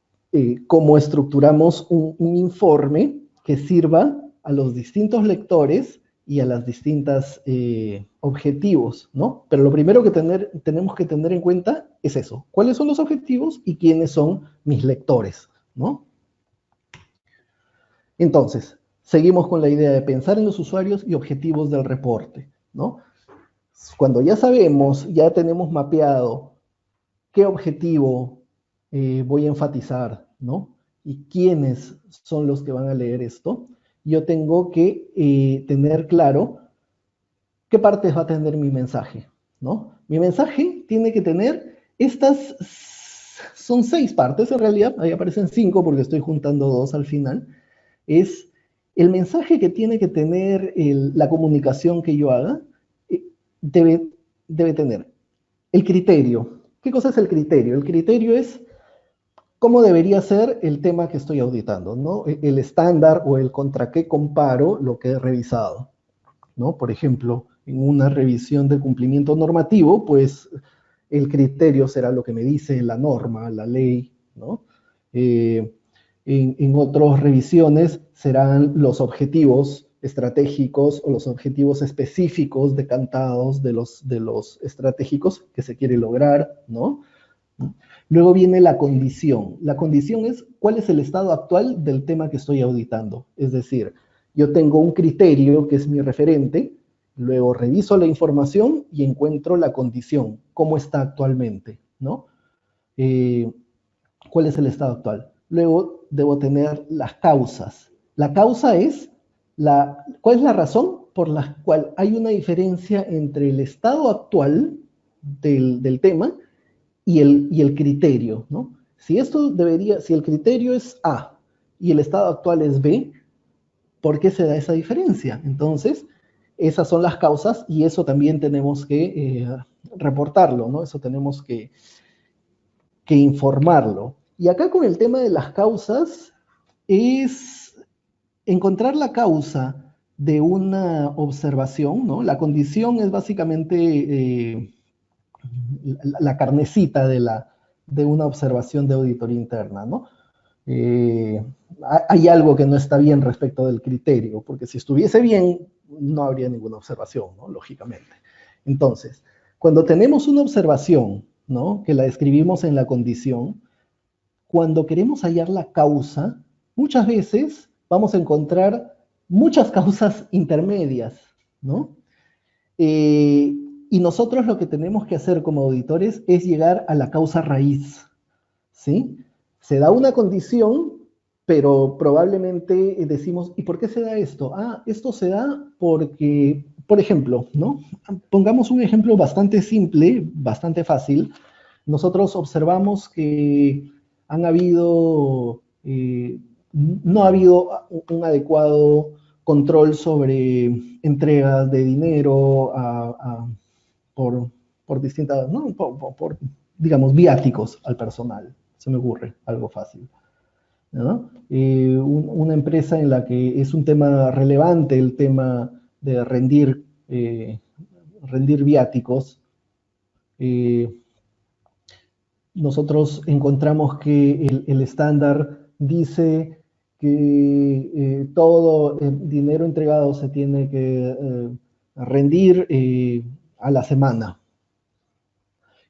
Cómo estructuramos un informe que sirva a los distintos lectores y a las distintas objetivos, ¿no? Pero lo primero que tenemos que tener en cuenta es eso. ¿Cuáles son los objetivos y quiénes son mis lectores, ¿no? Entonces, seguimos con la idea de pensar en los usuarios y objetivos del reporte, ¿no? Cuando ya sabemos, ya tenemos mapeado qué objetivo voy a enfatizar, ¿no? Y quiénes son los que van a leer esto, yo tengo que tener claro qué partes va a tener mi mensaje, ¿no? Mi mensaje tiene que tener son 6 partes en realidad, ahí aparecen 5 porque estoy juntando 2 al final, es el mensaje que tiene que tener la comunicación que yo haga, debe tener el criterio. ¿Qué cosa es el criterio? El criterio es cómo debería ser el tema que estoy auditando, ¿no? El estándar o el contra qué comparo lo que he revisado, ¿no? Por ejemplo, en una revisión de cumplimiento normativo, pues el criterio será lo que me dice la norma, la ley, ¿no? En otras revisiones serán los objetivos estratégicos o los objetivos específicos decantados de los estratégicos que se quiere lograr, ¿no? Luego viene la condición. La condición es cuál es el estado actual del tema que estoy auditando. Es decir, yo tengo un criterio que es mi referente, luego reviso la información y encuentro la condición, cómo está actualmente, ¿no? ¿Cuál es el estado actual? Luego debo tener las causas. La causa es ¿cuál es la razón por la cual hay una diferencia entre el estado actual del tema y el criterio, ¿no? Si el criterio es A y el estado actual es B, ¿por qué se da esa diferencia? Entonces, esas son las causas y eso también tenemos que reportarlo, ¿no? Eso tenemos que informarlo. Y acá con el tema de las causas es encontrar la causa de una observación, ¿no? La condición es básicamente la carnecita de una observación de auditoría interna, ¿no? Hay algo que no está bien respecto del criterio, porque si estuviese bien, no habría ninguna observación, ¿no? Lógicamente. Entonces, cuando tenemos una observación, ¿no? Que la escribimos en la condición, cuando queremos hallar la causa, muchas veces vamos a encontrar muchas causas intermedias, ¿no? Y nosotros lo que tenemos que hacer como auditores es llegar a la causa raíz, ¿sí? Se da una condición, pero probablemente decimos, ¿y por qué se da esto? Esto se da porque, por ejemplo, ¿no? Pongamos un ejemplo bastante simple, bastante fácil. Nosotros observamos que no ha habido un adecuado control sobre entregas de dinero por distintas, ¿no? Digamos, viáticos al personal. Se me ocurre algo fácil, ¿no? Una empresa en la que es un tema relevante el tema de rendir viáticos, nosotros encontramos que el estándar dice que todo el dinero entregado se tiene que rendir a la semana.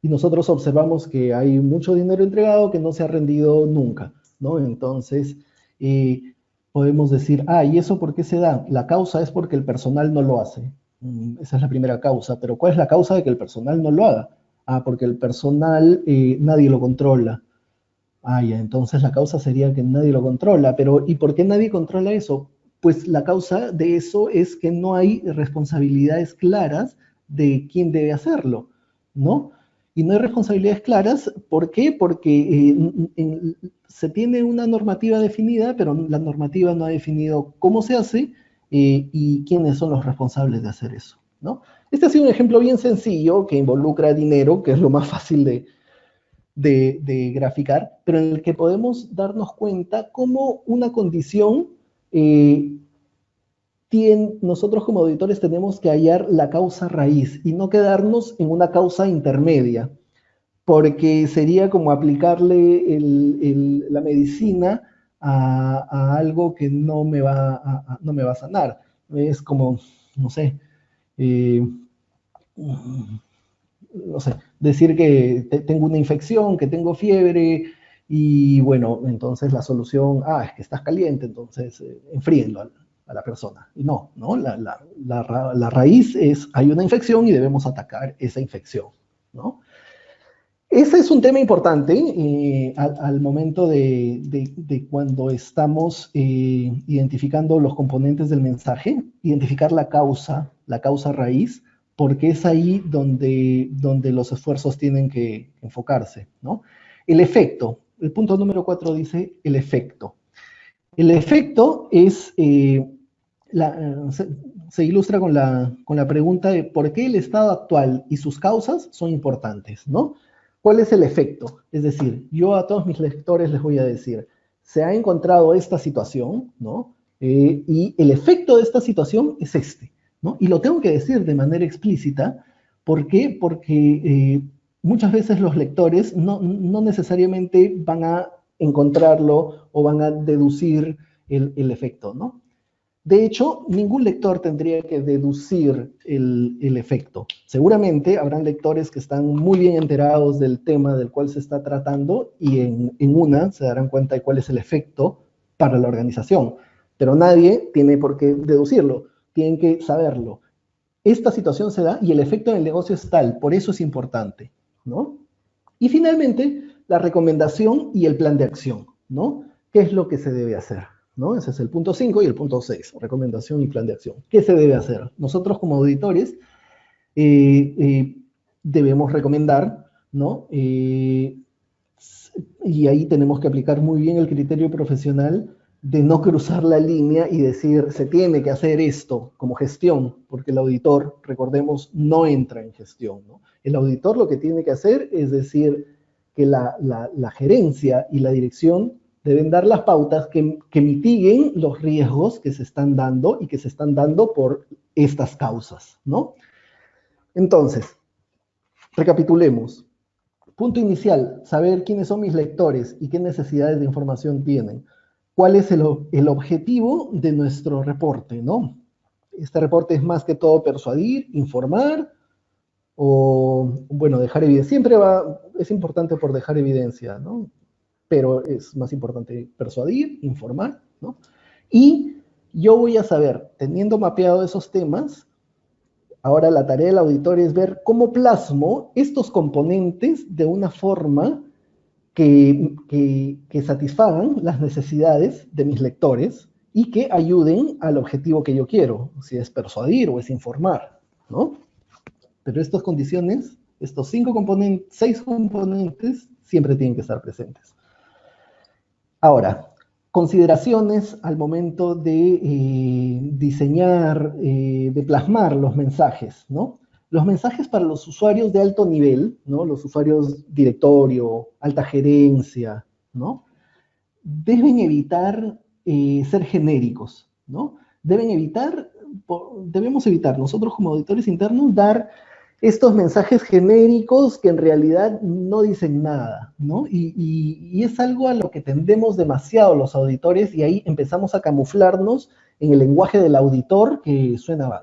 Y nosotros observamos que hay mucho dinero entregado que no se ha rendido nunca, ¿no? Entonces, podemos decir, ¿y eso por qué se da? La causa es porque el personal no lo hace. Esa es la primera causa. Pero ¿cuál es la causa de que el personal no lo haga? Porque el personal nadie lo controla. Ya, entonces la causa sería que nadie lo controla. Pero ¿y por qué nadie controla eso? Pues la causa de eso es que no hay responsabilidades claras de quién debe hacerlo, ¿no? Y no hay responsabilidades claras, ¿por qué? Porque se tiene una normativa definida, pero la normativa no ha definido cómo se hace y quiénes son los responsables de hacer eso, ¿no? Este ha sido un ejemplo bien sencillo que involucra dinero, que es lo más fácil de graficar, pero en el que podemos darnos cuenta cómo una condición nosotros como auditores tenemos que hallar la causa raíz y no quedarnos en una causa intermedia, porque sería como aplicarle la medicina a algo que no me va a sanar. Es como, no sé, no sé, decir que tengo una infección, que tengo fiebre, y bueno, entonces la solución, es que estás caliente, entonces enfríenlo a la persona. Y no, la raíz es, hay una infección y debemos atacar esa infección, ¿no? Ese es un tema importante al momento de cuando estamos identificando los componentes del mensaje, identificar la causa raíz, porque es ahí donde los esfuerzos tienen que enfocarse, ¿no? El efecto, el punto número 4 dice el efecto. El efecto es, se ilustra con la pregunta de por qué el estado actual y sus causas son importantes, ¿no? ¿Cuál es el efecto? Es decir, yo a todos mis lectores les voy a decir, se ha encontrado esta situación, ¿no? Y el efecto de esta situación es este, ¿no? Y lo tengo que decir de manera explícita. ¿Por qué? Porque muchas veces los lectores no necesariamente van a encontrarlo o van a deducir el efecto, ¿no? De hecho, ningún lector tendría que deducir el efecto. Seguramente habrán lectores que están muy bien enterados del tema del cual se está tratando y en una se darán cuenta de cuál es el efecto para la organización. Pero nadie tiene por qué deducirlo, tienen que saberlo. Esta situación se da y el efecto en el negocio es tal, por eso es importante, ¿no? Y finalmente, la recomendación y el plan de acción, ¿no? ¿Qué es lo que se debe hacer? ¿No? Ese es el punto 5 y el punto 6, recomendación y plan de acción. ¿Qué se debe hacer? Nosotros como auditores debemos recomendar, ¿no? Y ahí tenemos que aplicar muy bien el criterio profesional de no cruzar la línea y decir, se tiene que hacer esto como gestión, porque el auditor, recordemos, no entra en gestión, ¿no? El auditor lo que tiene que hacer es decir que la gerencia y la dirección deben dar las pautas que mitiguen los riesgos que se están dando y que se están dando por estas causas, ¿no? Entonces, recapitulemos. Punto inicial, saber quiénes son mis lectores y qué necesidades de información tienen. ¿Cuál es el objetivo de nuestro reporte, ¿no? Este reporte es más que todo persuadir, informar o, bueno, dejar evidencia. Siempre es importante por dejar evidencia, ¿no? Pero es más importante persuadir, informar, ¿no? Y yo voy a saber, teniendo mapeado esos temas, ahora la tarea del auditor es ver cómo plasmo estos componentes de una forma que satisfagan las necesidades de mis lectores y que ayuden al objetivo que yo quiero, si es persuadir o es informar, ¿no? Pero estas condiciones, estos 6 componentes, siempre tienen que estar presentes. Ahora, consideraciones al momento de diseñar, de plasmar los mensajes, ¿no? Los mensajes para los usuarios de alto nivel, ¿no? Los usuarios directorio, alta gerencia, ¿no? Deben evitar ser genéricos, ¿no? Debemos evitar nosotros como auditores internos dar estos mensajes genéricos que en realidad no dicen nada, ¿no? Y es algo a lo que tendemos demasiado los auditores y ahí empezamos a camuflarnos en el lenguaje del auditor que suena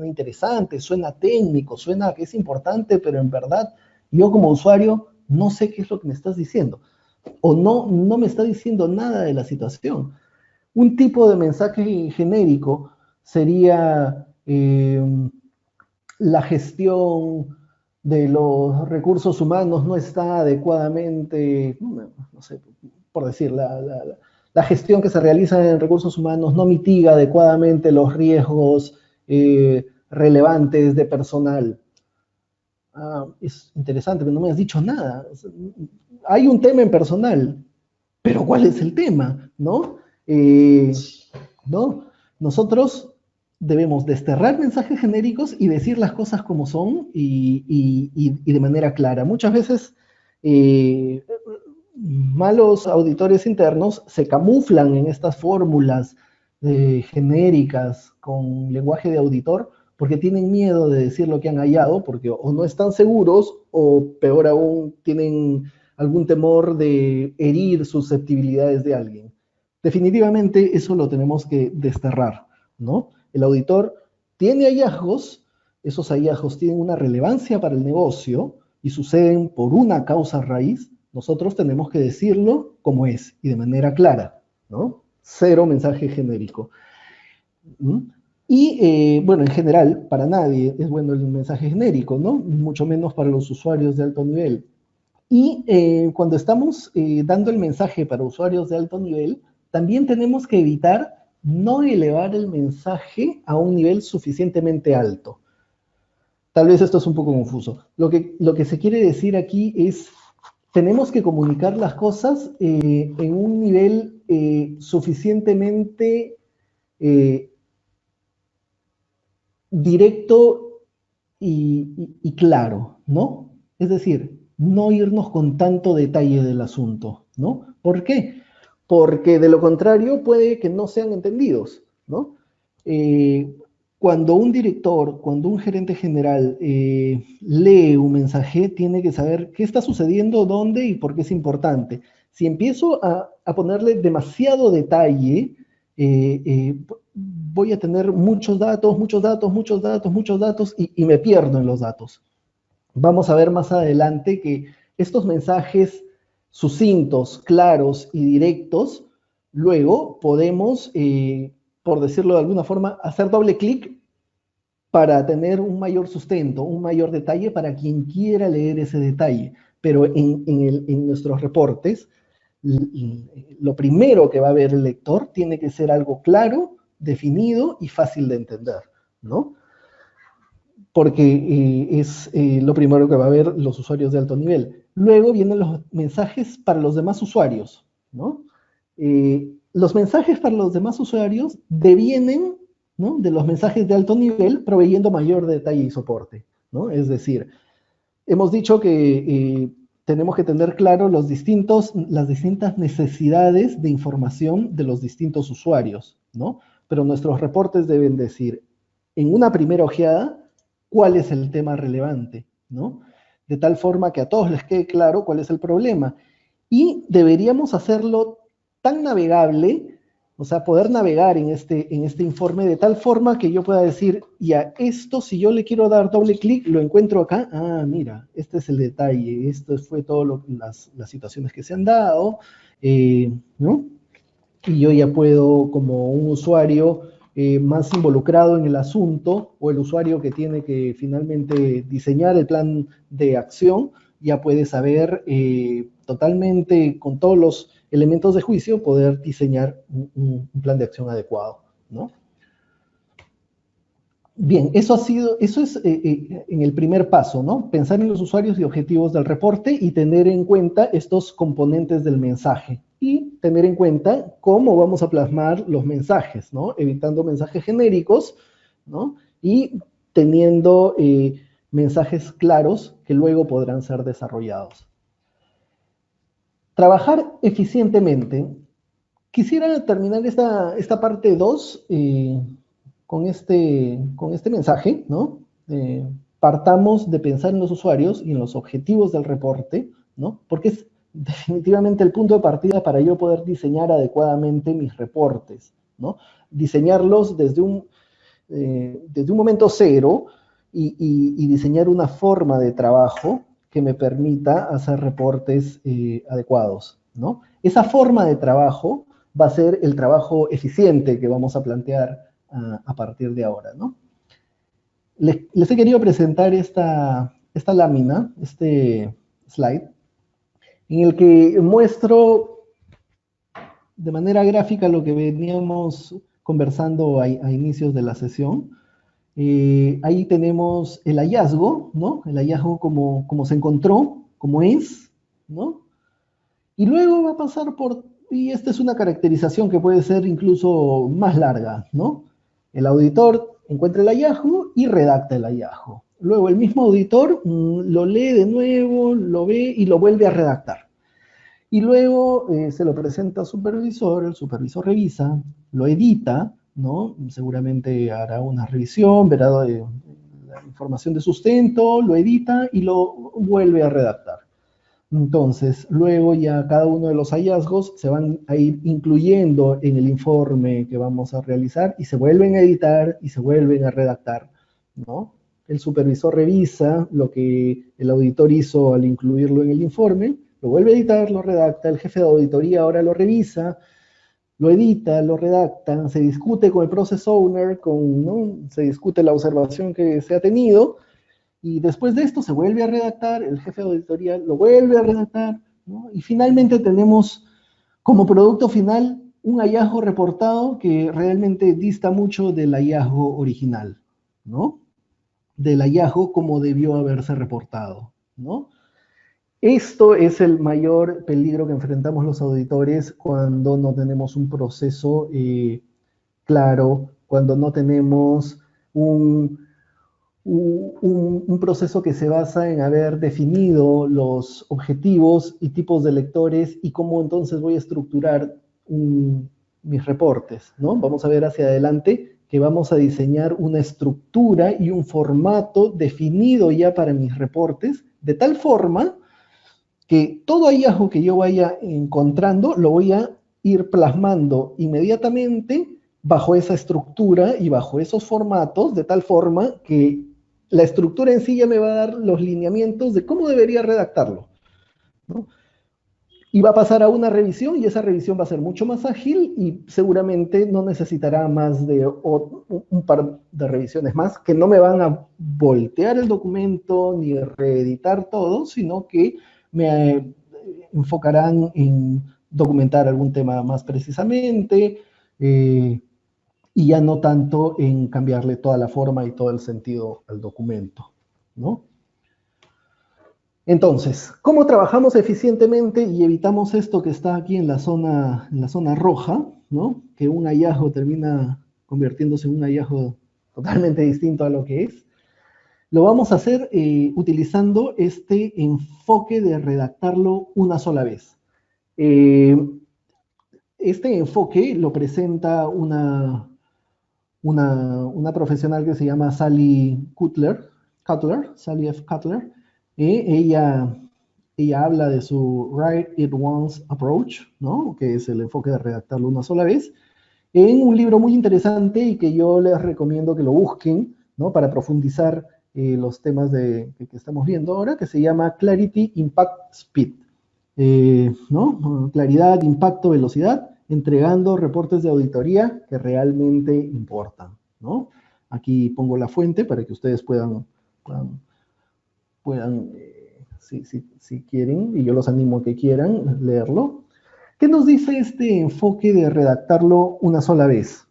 interesante, suena técnico, suena que es importante, pero en verdad yo como usuario no sé qué es lo que me estás diciendo o no me está diciendo nada de la situación. Un tipo de mensaje genérico sería la gestión de los recursos humanos no está adecuadamente, no sé, por decir, la gestión que se realiza en recursos humanos no mitiga adecuadamente los riesgos relevantes de personal. Es interesante, pero no me has dicho nada. Hay un tema en personal, pero ¿cuál es el tema? ¿No? ¿No? Nosotros debemos desterrar mensajes genéricos y decir las cosas como son y de manera clara. Muchas veces malos auditores internos se camuflan en estas fórmulas genéricas con lenguaje de auditor porque tienen miedo de decir lo que han hallado, porque o no están seguros o peor aún tienen algún temor de herir susceptibilidades de alguien. Definitivamente eso lo tenemos que desterrar, ¿no? El auditor tiene hallazgos, esos hallazgos tienen una relevancia para el negocio y suceden por una causa raíz, nosotros tenemos que decirlo como es y de manera clara, ¿no? Cero mensaje genérico. Y, bueno, en general, para nadie es bueno el mensaje genérico, ¿no? Mucho menos para los usuarios de alto nivel. Y cuando estamos dando el mensaje para usuarios de alto nivel, también tenemos que evitar no elevar el mensaje a un nivel suficientemente alto. Tal vez esto es un poco confuso. Lo que se quiere decir aquí es, tenemos que comunicar las cosas en un nivel suficientemente directo y claro, ¿no? Es decir, no irnos con tanto detalle del asunto, ¿no? ¿Por qué? Porque de lo contrario puede que no sean entendidos, ¿no? Cuando un director, cuando un gerente general lee un mensaje, tiene que saber qué está sucediendo, dónde y por qué es importante. Si empiezo a ponerle demasiado detalle, voy a tener muchos datos y me pierdo en los datos. Vamos a ver más adelante que estos mensajes sucintos, claros y directos, luego podemos, por decirlo de alguna forma, hacer doble clic para tener un mayor sustento, un mayor detalle para quien quiera leer ese detalle. Pero en nuestros reportes, lo primero que va a ver el lector tiene que ser algo claro, definido y fácil de entender, ¿no? Porque es lo primero que va a ver los usuarios de alto nivel. Luego vienen los mensajes para los demás usuarios, ¿no? Los mensajes para los demás usuarios devienen, ¿no?, de los mensajes de alto nivel proveyendo mayor detalle y soporte, ¿no? Es decir, hemos dicho que tenemos que tener claro las distintas necesidades de información de los distintos usuarios, ¿no? Pero nuestros reportes deben decir, en una primera ojeada, cuál es el tema relevante, ¿no? De tal forma que a todos les quede claro cuál es el problema. Y deberíamos hacerlo tan navegable, o sea, poder navegar en este informe de tal forma que yo pueda decir, ya, esto si yo le quiero dar doble clic, lo encuentro acá, mira, este es el detalle, esto fue todas las situaciones que se han dado, ¿no? Y yo ya puedo, como un usuario más involucrado en el asunto, o el usuario que tiene que finalmente diseñar el plan de acción, ya puede saber totalmente, con todos los elementos de juicio, poder diseñar un plan de acción adecuado, ¿no? Bien, eso es en el primer paso, ¿no? Pensar en los usuarios y objetivos del reporte y tener en cuenta estos componentes del mensaje, y tener en cuenta cómo vamos a plasmar los mensajes, ¿no? Evitando mensajes genéricos, ¿no? Y teniendo mensajes claros que luego podrán ser desarrollados. Trabajar eficientemente. Quisiera terminar esta parte 2 con este mensaje, ¿no? Partamos de pensar en los usuarios y en los objetivos del reporte, ¿no? Porque es definitivamente el punto de partida para yo poder diseñar adecuadamente mis reportes, ¿no? Diseñarlos desde un momento cero y diseñar una forma de trabajo que me permita hacer reportes adecuados, ¿no? Esa forma de trabajo va a ser el trabajo eficiente que vamos a plantear a partir de ahora, ¿no? Les he querido presentar esta lámina, este slide, en el que muestro de manera gráfica lo que veníamos conversando a inicios de la sesión. Ahí tenemos el hallazgo, ¿no? El hallazgo como se encontró, como es, ¿no? Y luego va a pasar por, y esta es una caracterización que puede ser incluso más larga, ¿no? El auditor encuentra el hallazgo y redacta el hallazgo. Luego el mismo auditor lo lee de nuevo, lo ve y lo vuelve a redactar. Y luego se lo presenta al supervisor, el supervisor revisa, lo edita, ¿no? Seguramente hará una revisión, verá la información de sustento, lo edita y lo vuelve a redactar. Entonces, luego ya cada uno de los hallazgos se van a ir incluyendo en el informe que vamos a realizar y se vuelven a editar y se vuelven a redactar, ¿no? El supervisor revisa lo que el auditor hizo al incluirlo en el informe, lo vuelve a editar, lo redacta, el jefe de auditoría ahora lo revisa, lo edita, lo redacta, se discute con el process owner, ¿no? Se discute la observación que se ha tenido, y después de esto se vuelve a redactar, el jefe de auditoría lo vuelve a redactar, ¿no? Y finalmente tenemos como producto final un hallazgo reportado que realmente dista mucho del hallazgo original, ¿no? Del hallazgo como debió haberse reportado, ¿no? Esto es el mayor peligro que enfrentamos los auditores cuando no tenemos un proceso claro, cuando no tenemos un proceso que se basa en haber definido los objetivos y tipos de lectores y cómo entonces voy a estructurar mis reportes, ¿no? Vamos a ver hacia adelante que vamos a diseñar una estructura y un formato definido ya para mis reportes, de tal forma que todo hallazgo que yo vaya encontrando lo voy a ir plasmando inmediatamente bajo esa estructura y bajo esos formatos, de tal forma que la estructura en sí ya me va a dar los lineamientos de cómo debería redactarlo, ¿no? Y va a pasar a una revisión y esa revisión va a ser mucho más ágil y seguramente no necesitará más de un par de revisiones más que no me van a voltear el documento ni reeditar todo, sino que me enfocarán en documentar algún tema más precisamente y ya no tanto en cambiarle toda la forma y todo el sentido al documento, ¿no? Entonces, ¿cómo trabajamos eficientemente y evitamos esto que está aquí en la zona roja, ¿no? Que un hallazgo termina convirtiéndose en un hallazgo totalmente distinto a lo que es? Lo vamos a hacer utilizando este enfoque de redactarlo una sola vez. Este enfoque lo presenta una profesional que se llama Sally Cutler, Sally F. Cutler. Ella habla de su Write It Once Approach, ¿no? Que es el enfoque de redactarlo una sola vez, en un libro muy interesante y que yo les recomiendo que lo busquen, ¿no? Para profundizar los temas que estamos viendo ahora, que se llama Clarity, Impact, Speed. ¿No? Claridad, impacto, velocidad, entregando reportes de auditoría que realmente importan, ¿no? Aquí pongo la fuente para que ustedes puedan si quieren, y yo los animo a que quieran leerlo. ¿Qué nos dice este enfoque de redactarlo una sola vez?